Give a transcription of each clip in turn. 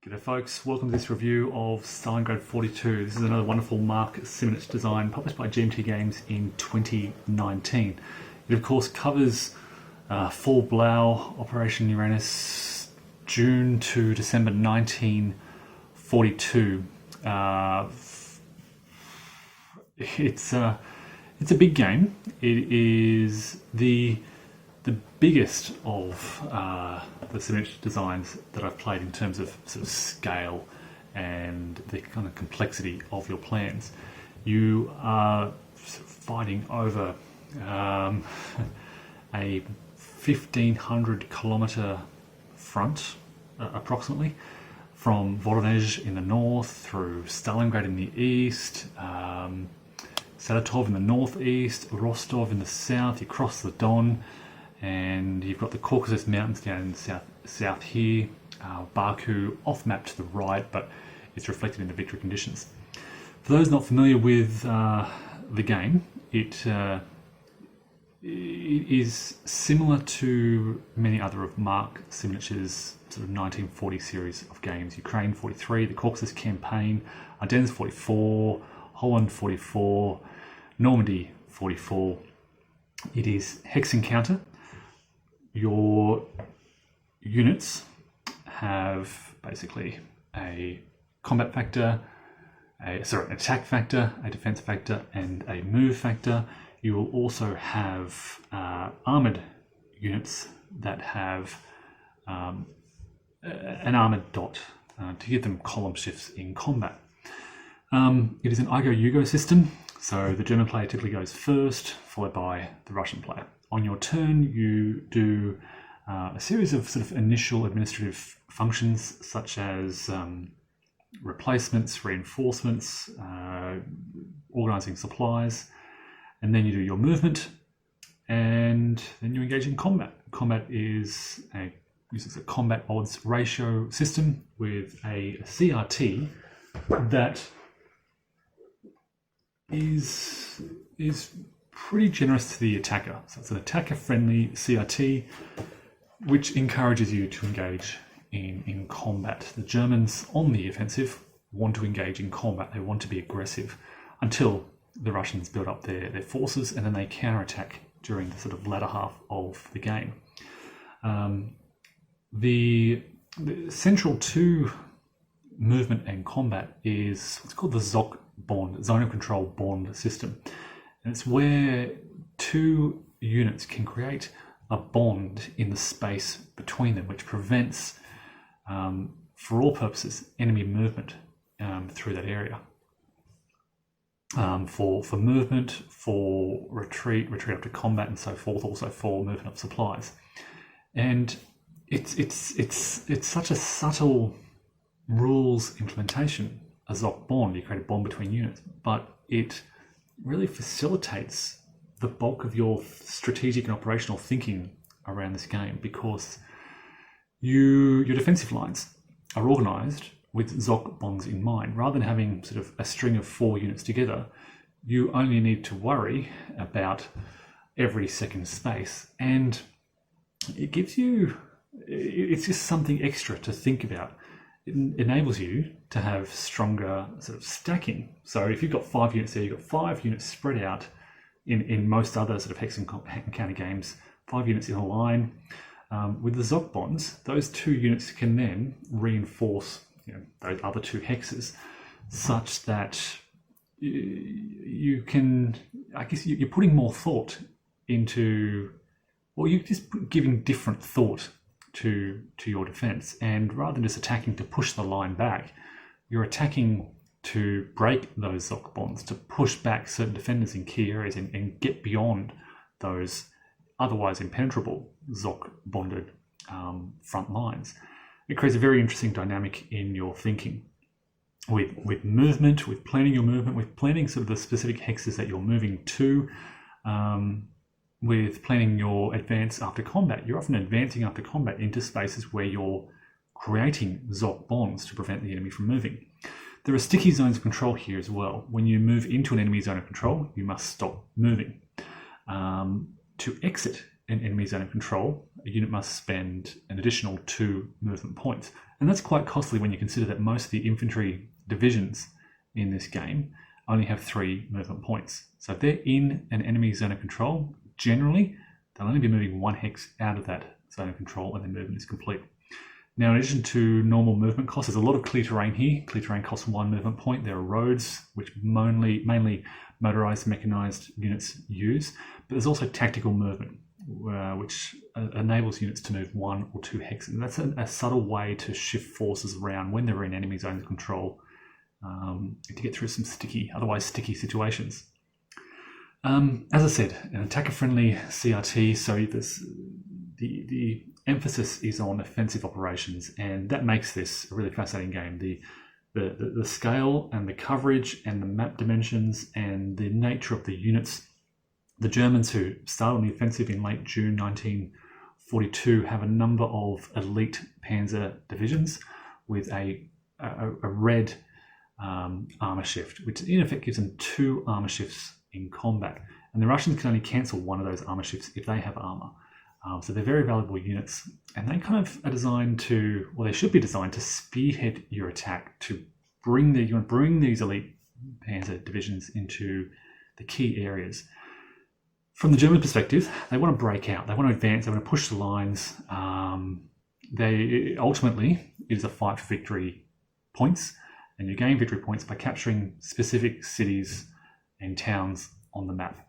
G'day folks, welcome to this review of Stalingrad 42. This is another wonderful Mark Simonich design published by GMT Games in 2019. It of course covers Fall Blau, Operation Uranus, June to December 1942. It's a big game. It is the biggest of the Simonich designs that I've played in terms of sort of scale and the kind of complexity of your plans. You are sort of fighting over a 1,500 kilometre front, approximately, from Voronezh in the north through Stalingrad in the east, Saratov in the northeast, Rostov in the south. You cross the Don, and you've got the Caucasus Mountains down in the south here, Baku off map to the right, but it's reflected in the victory conditions. For those not familiar with the game, it is similar to many other of Mark Simonich's sort of 1940 series of games. Ukraine 43, the Caucasus Campaign, Ardennes 44, Holland 44, Normandy 44. It is hex encounter. Your units have basically a combat factor, an attack factor, a defense factor, and a move factor. You will also have armored units that have an armored dot to give them column shifts in combat. It is an I-Go-You-Go system, so the German player typically goes first, followed by the Russian player. On your turn, you do a series of sort of initial administrative functions, such as replacements, reinforcements, organising supplies, and then you do your movement, and then you engage in combat. Combat uses a combat odds ratio system with a CRT that is pretty generous to the attacker. So it's an attacker-friendly CRT, which encourages you to engage in combat. The Germans on the offensive want to engage in combat. They want to be aggressive until the Russians build up their forces, and then they counterattack during the sort of latter half of the game. The central to movement and combat is what's called the ZOC bond, Zone of Control Bond system. And it's where two units can create a bond in the space between them, which prevents, for all purposes, enemy movement through that area. For movement, for retreat up to combat, and so forth, also for movement of supplies. And it's such a subtle rules implementation, a ZOC bond. You create a bond between units, but it really facilitates the bulk of your strategic and operational thinking around this game, because your defensive lines are organised with ZOC bonds in mind. Rather than having sort of a string of 4 units together, you only need to worry about every second space, and it gives you, it's just something extra to think about. It enables you to have stronger sort of stacking. So if you've got 5 units there, you've got 5 units spread out in most other sort of hex encounter games, 5 units in a line. With the ZOC bonds, those 2 units can then reinforce those other 2 hexes, such that you can, I guess you're putting more thought into, or you're just giving different thought to your defense. And rather than just attacking to push the line back, you're attacking to break those ZOC bonds, to push back certain defenders in key areas and get beyond those otherwise impenetrable ZOC bonded front lines. It creates a very interesting dynamic in your thinking with movement, with planning your movement, with planning sort of the specific hexes that you're moving to, with planning your advance after combat. You're often advancing after combat into spaces where you're creating ZOC bonds to prevent the enemy from moving. There are sticky zones of control here as well. When you move into an enemy zone of control, you must stop moving. To exit an enemy zone of control, a unit must spend an additional 2 movement points. And that's quite costly when you consider that most of the infantry divisions in this game only have 3 movement points. So if they're in an enemy zone of control, generally they'll only be moving 1 hex out of that zone of control and their movement is complete. Now, in addition to normal movement costs, there's a lot of clear terrain here. Clear terrain costs 1 movement point. There are roads, which mainly motorized, mechanized units use, but there's also tactical movement, which enables units to move 1 or 2 hexes. And that's a subtle way to shift forces around when they're in enemy zones of control to get through some otherwise sticky situations. As I said, an attacker-friendly CRT, so the emphasis is on offensive operations, and that makes this a really fascinating game. The scale and the coverage and the map dimensions and the nature of the units. The Germans, who started on the offensive in late June 1942, have a number of elite panzer divisions with a red armor shift, which in effect gives them 2 armor shifts in combat. And the Russians can only cancel one of those armor shifts if they have armor. So they're very valuable units, and they kind of are designed to, well, they should be designed to spearhead your attack, to bring these elite panzer divisions into the key areas. From the German perspective, they want to break out, they want to advance, they want to push the lines. Ultimately, it is a fight for victory points, and you gain victory points by capturing specific cities and towns on the map.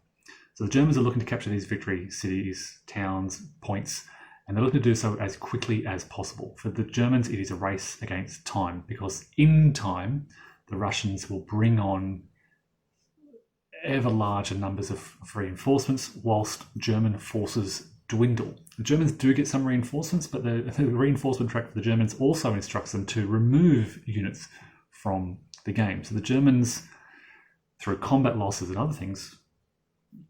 So the Germans are looking to capture these victory cities, towns, points, and they're looking to do so as quickly as possible. For the Germans, it is a race against time, because in time, the Russians will bring on ever larger numbers of reinforcements whilst German forces dwindle. The Germans do get some reinforcements, but the reinforcement track for the Germans also instructs them to remove units from the game. So the Germans, through combat losses and other things,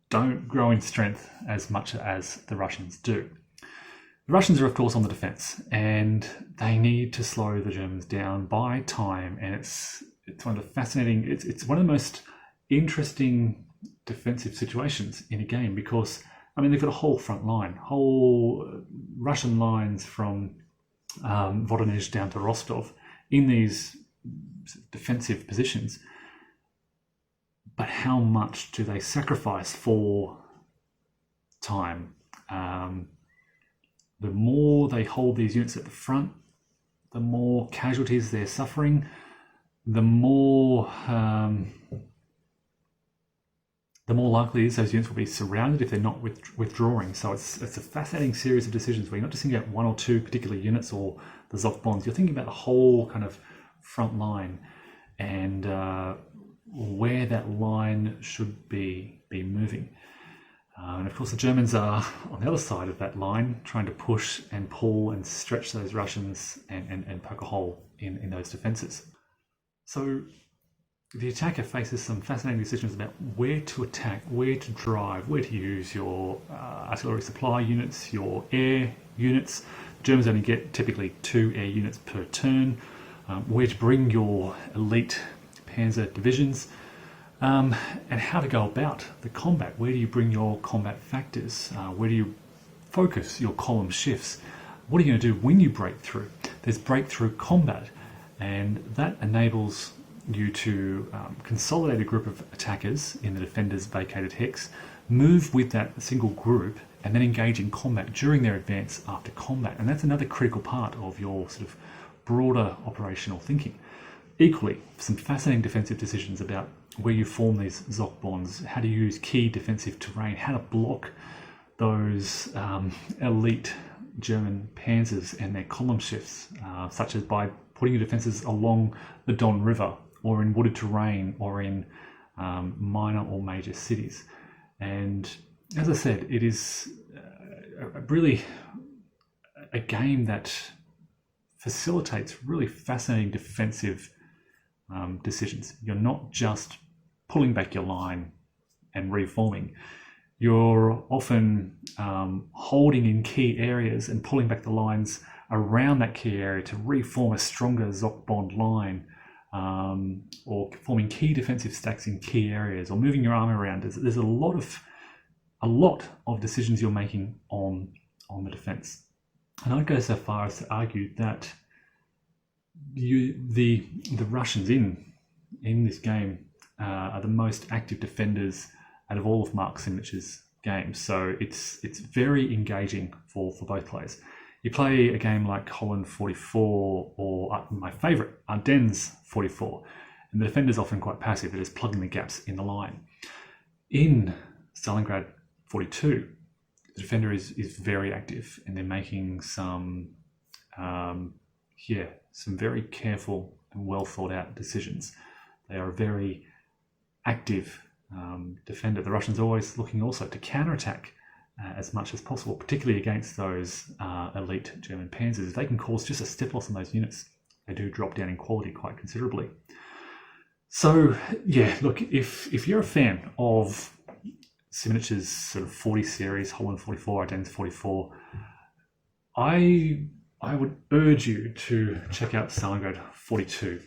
don't grow in strength as much as the Russians do. The Russians are, of course, on the defense, and they need to slow the Germans down by time. And it's one of the fascinating, it's one of the most interesting defensive situations in a game, because I mean, they've got a whole front line, whole Russian lines from Voronezh down to Rostov in these defensive positions. But how much do they sacrifice for time? The more they hold these units at the front, the more casualties they're suffering, the more likely it is those units will be surrounded if they're not withdrawing. So it's a fascinating series of decisions where you're not just thinking about 1 or 2 particular units or the Zochbons. You're thinking about the whole kind of front line and where that line should be moving. And of course, the Germans are on the other side of that line, trying to push and pull and stretch those Russians and poke a hole in those defenses. So the attacker faces some fascinating decisions about where to attack, where to drive, where to use your artillery supply units, your air units. Germans only get typically 2 air units per turn. Where to bring your elite panzer divisions, and how to go about the combat. Where do you bring your combat factors? Where do you focus your column shifts? What are you going to do when you break through? There's breakthrough combat, and that enables you to consolidate a group of attackers in the defender's vacated hex, move with that single group, and then engage in combat during their advance after combat. And that's another critical part of your sort of broader operational thinking. Equally, some fascinating defensive decisions about where you form these Zochbons, how to use key defensive terrain, how to block those elite German panzers and their column shifts, such as by putting your defenses along the Don River or in wooded terrain or in minor or major cities. And as I said, it is really a game that facilitates really fascinating defensive decisions. You're not just pulling back your line and reforming. You're often holding in key areas and pulling back the lines around that key area to reform a stronger Zochbond line, or forming key defensive stacks in key areas, or moving your army around. There's a lot a lot of decisions you're making on the defense. And I'd go so far as to argue that the Russians in this game are the most active defenders out of all of Mark Simich's games. So it's very engaging for both players. You play a game like Holland 44 or my favourite, Ardennes 44, and the defender's often quite passive. They're just plugging the gaps in the line. In Stalingrad 42, the defender is very active, and they're making some very careful and well thought out decisions. They are a very active defender. The Russians are always looking also to counterattack as much as possible, particularly against those elite German panzers. If they can cause just a step loss in those units, they do drop down in quality quite considerably. So yeah, look, if you're a fan of Simich's sort of 40 series, Holland 44, Ardennes 44, I would urge you to check out Stalingrad 42.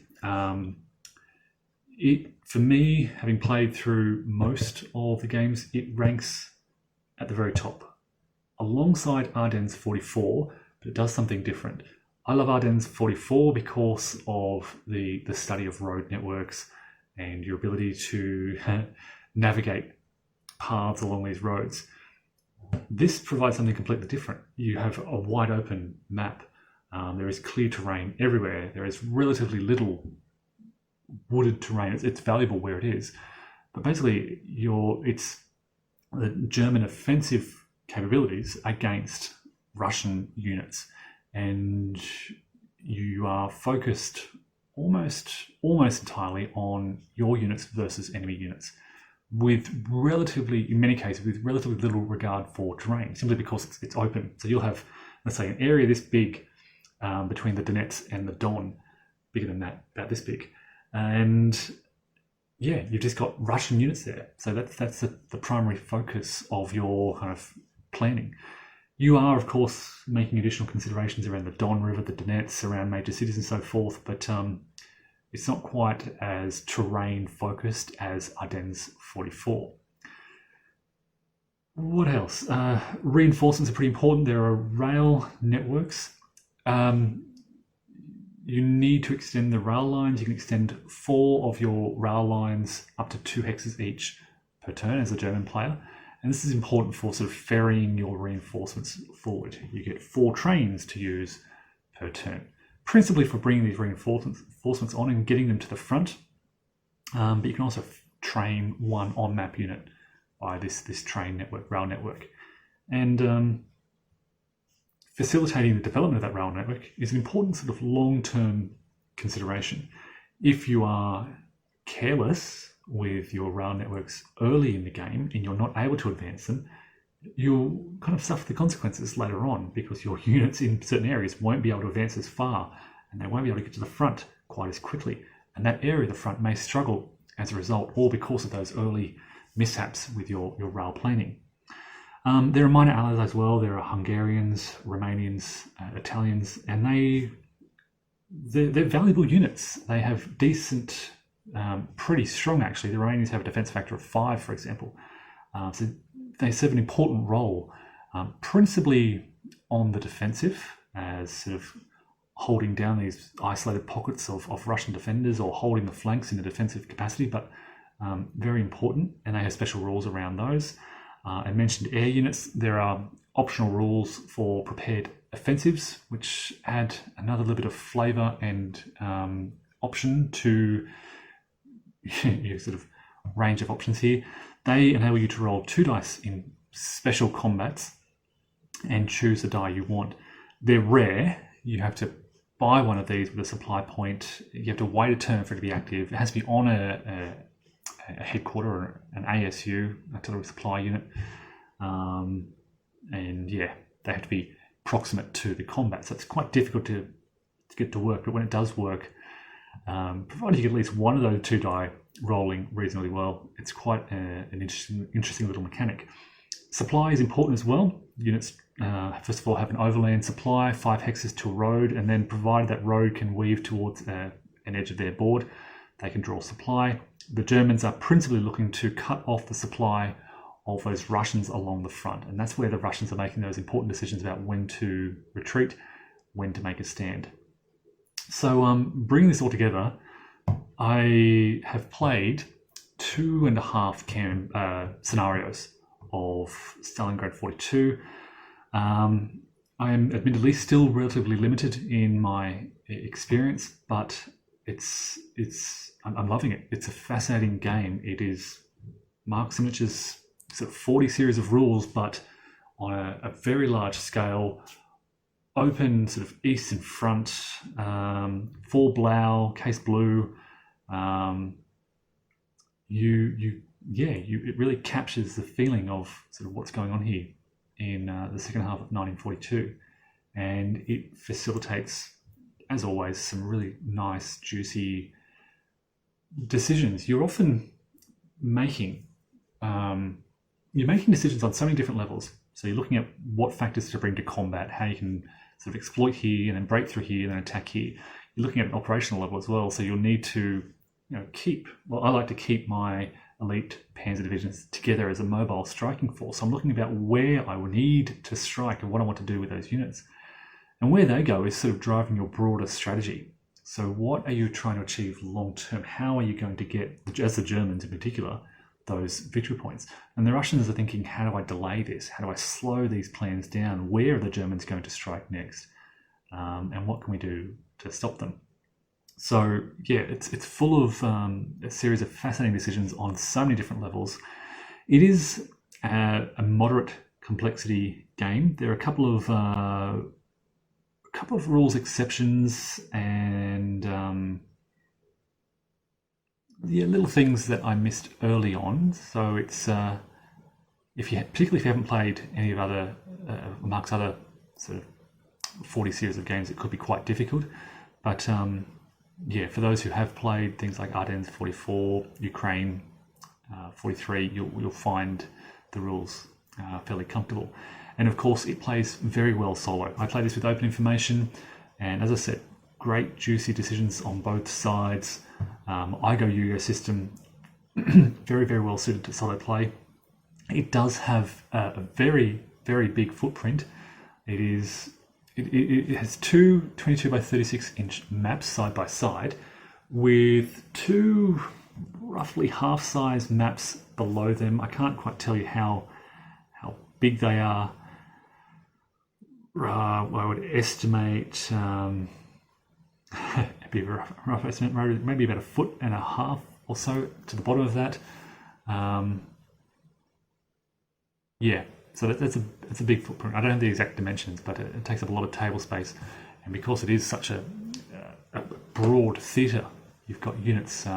For me, having played through most of the games, it ranks at the very top, alongside Ardennes 44, but it does something different. I love Ardennes 44 because of the study of road networks and your ability to navigate paths along these roads. This provides something completely different. You have a wide open map. There is clear terrain everywhere. There is relatively little wooded terrain. It's valuable where it is, but basically it's the German offensive capabilities against Russian units, and you are focused almost entirely on your units versus enemy units, with in many cases, with relatively little regard for terrain, simply because it's open. So you'll have, let's say, an area this big between the Donetsk and the Don, bigger than that, about this big, and yeah, you've just got Russian units there. So that's the primary focus of your kind of planning. You are, of course, making additional considerations around the Don River, the Donetsk, around major cities and so forth, but it's not quite as terrain focused as Ardennes 44. What else? Reinforcements are pretty important. There are rail networks. You need to extend the rail lines. You can extend 4 of your rail lines up to 2 hexes each per turn as a German player. And this is important for sort of ferrying your reinforcements forward. You get 4 trains to use per turn, principally for bringing these reinforcements on and getting them to the front. But you can also train 1 on-map unit by this train network, rail network. And facilitating the development of that rail network is an important sort of long-term consideration. If you are careless with your rail networks early in the game and you're not able to advance them, you'll kind of suffer the consequences later on, because your units in certain areas won't be able to advance as far and they won't be able to get to the front quite as quickly. And that area of the front may struggle as a result, all because of those early mishaps with your rail planning. There are minor allies as well. There are Hungarians, Romanians, Italians, and they're valuable units. They have decent, pretty strong actually. The Romanians have a defense factor of 5, for example. So they serve an important role, principally on the defensive, as sort of holding down these isolated pockets of Russian defenders, or holding the flanks in a defensive capacity, but very important, and they have special rules around those. I mentioned air units. There are optional rules for prepared offensives, which add another little bit of flavour and option to your sort of range of options here. They enable you to roll 2 dice in special combats and choose the die you want. They're rare. You have to buy one of these with a supply point. You have to wait a turn for it to be active. It has to be on a headquarter or an ASU, artillery supply unit, and yeah, they have to be proximate to the combat. So it's quite difficult to get to work, but when it does work, provided you get at least one of those 2 die rolling reasonably well, it's quite an interesting little mechanic. Supply is important as well. Units, first of all, have an overland supply, 5 hexes to a road, and then provided that road can weave towards an edge of their board, they can draw supply. The Germans are principally looking to cut off the supply of those Russians along the front. And that's where the Russians are making those important decisions about when to retreat, when to make a stand. So bringing this all together, I have played 2.5 scenarios of Stalingrad 42. I am admittedly still relatively limited in my experience, but I'm loving it. It's a fascinating game. It is Mark Simonich's sort of 40 series of rules, but on a very large scale, open sort of eastern front, full blau, case blue. It really captures the feeling of sort of what's going on here in the second half of 1942, and it facilitates, as always, some really nice, juicy decisions. You're often making decisions on so many different levels. So you're looking at what factors to bring to combat, how you can sort of exploit here and then break through here and then attack here. You're looking at an operational level as well. So you'll need to I like to keep my elite panzer divisions together as a mobile striking force. I'm looking about where I will need to strike and what I want to do with those units. And where they go is sort of driving your broader strategy. So what are you trying to achieve long term? How are you going to get, as the Germans in particular, those victory points? And the Russians are thinking, how do I delay this? How do I slow these plans down? Where are the Germans going to strike next? And what can we do to stop them? So yeah, it's full of a series of fascinating decisions on so many different levels. It is a moderate complexity game. There are a couple of rules exceptions and little things that I missed early on. So it's particularly if you haven't played any of Mark's other sort of 40 series of games, it could be quite difficult. But for those who have played things like Ardennes 44, Ukraine 43, you'll find the rules fairly comfortable. And of course, it plays very well solo. I played this with open information, and as I said, great juicy decisions on both sides. I-Go-You-Go system, very, very well suited to solo play. It does have a very, very big footprint. It has two 22 by 36 inch maps side by side with two roughly half-size maps below them. I can't quite tell you how big they are. I would estimate, it'd be a rough estimate, maybe about 1.5 feet or so to the bottom of that. So that's a big footprint. I don't have the exact dimensions, but it takes up a lot of table space. And because it is such a broad theatre, you've got units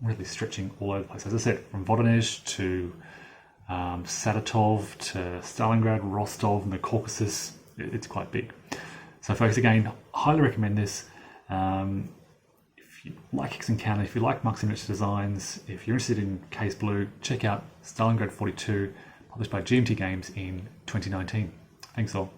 really stretching all over the place. As I said, from Voronezh to Saratov to Stalingrad, Rostov, and the Caucasus, it's quite big. So folks, again, highly recommend this. If you like X Encounter, if you like Mark Simonich's designs, if you're interested in Case Blue, check out Stalingrad 42, published by GMT Games in 2019. Thanks all.